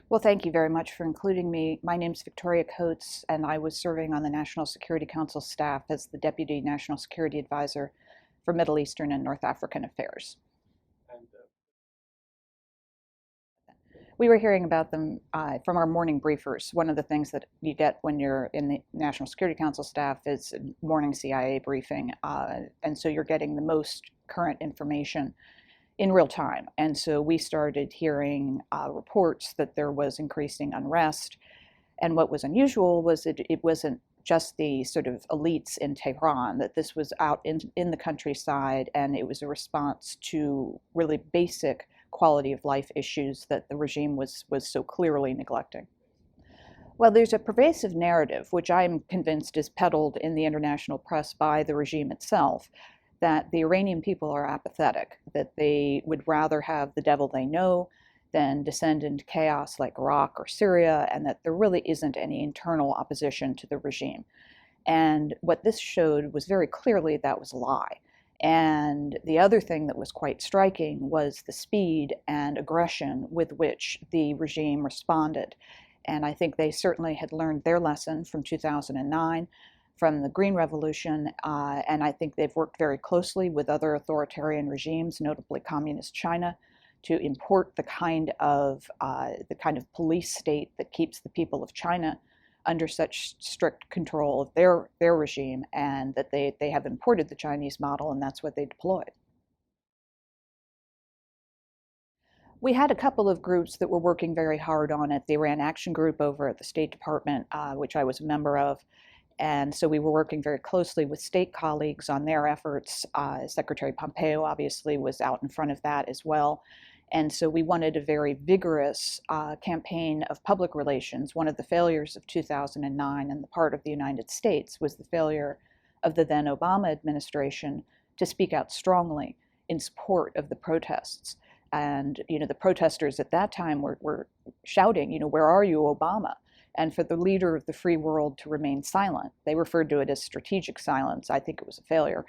Well, thank you very much for including me. My name's Victoria Coates, and I was serving on the National Security Council staff as the Deputy National Security Advisor for Middle Eastern and North African Affairs. We were hearing about them from our morning briefers. One of the things that you get when you're in the National Security Council staff is a morning CIA briefing, and so you're getting the most current information in real time. And so we started hearing reports that there was increasing unrest. And what was unusual was that it wasn't just the sort of elites in Tehran, that this was out in the countryside, and it was a response to really basic quality of life issues that the regime was so clearly neglecting. Well, there's a pervasive narrative, which I'm convinced is peddled in the international press by the regime itself, that the Iranian people are apathetic, that they would rather have the devil they know than descend into chaos like Iraq or Syria, and that there really isn't any internal opposition to the regime. And what this showed was very clearly that was a lie. And the other thing that was quite striking was the speed and aggression with which the regime responded. And I think they certainly had learned their lesson from 2009, from the Green Revolution, and I think they've worked very closely with other authoritarian regimes, notably Communist China, to import the kind of police state that keeps the people of China under such strict control of their regime, and that they have imported the Chinese model, and that's what they deployed. We had a couple of groups that were working very hard on it. The Iran Action Group over at the State Department, which I was a member of, and so we were working very closely with state colleagues on their efforts. Secretary Pompeo obviously was out in front of that as well. And so we wanted a very vigorous campaign of public relations. One of the failures of 2009 on the part of the United States was the failure of the then Obama administration to speak out strongly in support of the protests. And the protesters at that time were shouting, where are you, Obama? And for the leader of the free world to remain silent, they referred to it as strategic silence. I think it was a failure.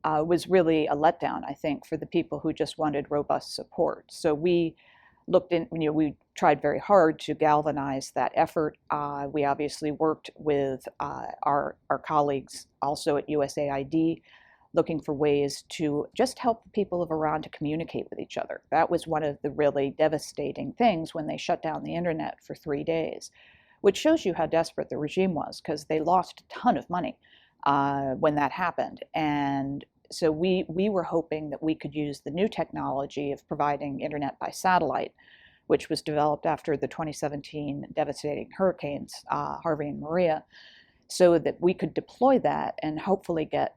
Was really a letdown, I think, for the people who just wanted robust support. So we looked in, we tried very hard to galvanize that effort. We obviously worked with our colleagues also at USAID, looking for ways to just help the people of Iran to communicate with each other. That was one of the really devastating things when they shut down the internet for 3 days, which shows you how desperate the regime was, because they lost a ton of money when that happened. And so we were hoping that we could use the new technology of providing internet by satellite, which was developed after the 2017 devastating hurricanes, Harvey and Maria, so that we could deploy that and hopefully get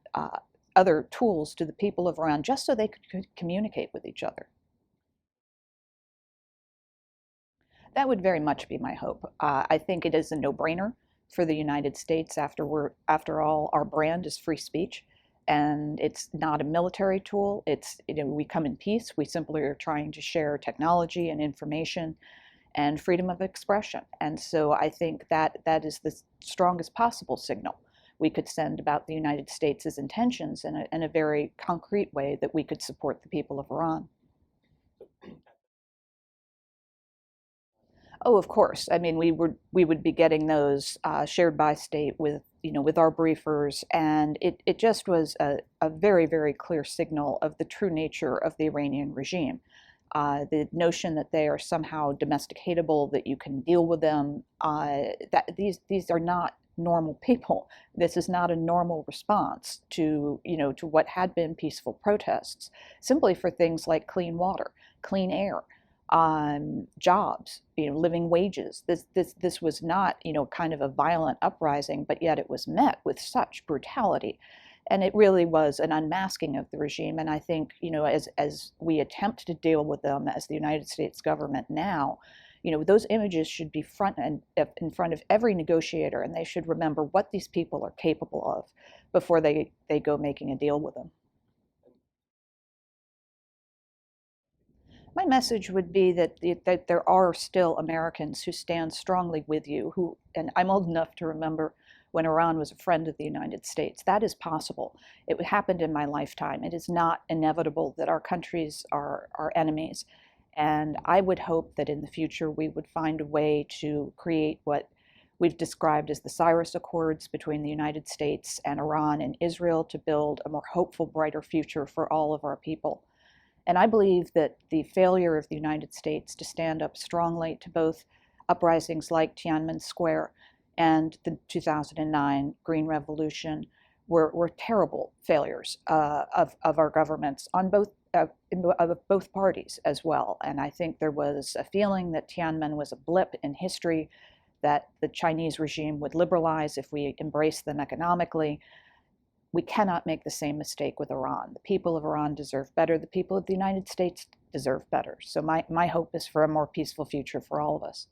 other tools to the people of Iran just so they could communicate with each other. That would very much be my hope. I think it is a no-brainer for the United States. After all, our brand is free speech, and it's not a military tool. It's, we come in peace. We simply are trying to share technology and information and freedom of expression. And so I think that is the strongest possible signal we could send about the United States' intentions in a very concrete way that we could support the people of Iran. Oh, of course. I mean, we would be getting those shared by state with our briefers, and it just was a very, very clear signal of the true nature of the Iranian regime. The notion that they are somehow domesticatable, that you can deal with them, that these are not normal people. This is not a normal response to what had been peaceful protests, simply for things like clean water, clean air, jobs, living wages. This was not, kind of a violent uprising, but yet it was met with such brutality. And it really was an unmasking of the regime. And I think, as we attempt to deal with them as the United States government now, those images should be in front of every negotiator, and they should remember what these people are capable of before they go making a deal with them. My message would be that there are still Americans who stand strongly with you, and I'm old enough to remember when Iran was a friend of the United States. That is possible. It happened in my lifetime. It is not inevitable that our countries are enemies. And I would hope that in the future we would find a way to create what we've described as the Cyrus Accords between the United States and Iran and Israel to build a more hopeful, brighter future for all of our people. And I believe that the failure of the United States to stand up strongly to both uprisings like Tiananmen Square and the 2009 Green Revolution were terrible failures of our governments on of both parties as well. And I think there was a feeling that Tiananmen was a blip in history, that the Chinese regime would liberalize if we embraced them economically. We cannot make the same mistake with Iran. The people of Iran deserve better. The people of the United States deserve better. So my hope is for a more peaceful future for all of us.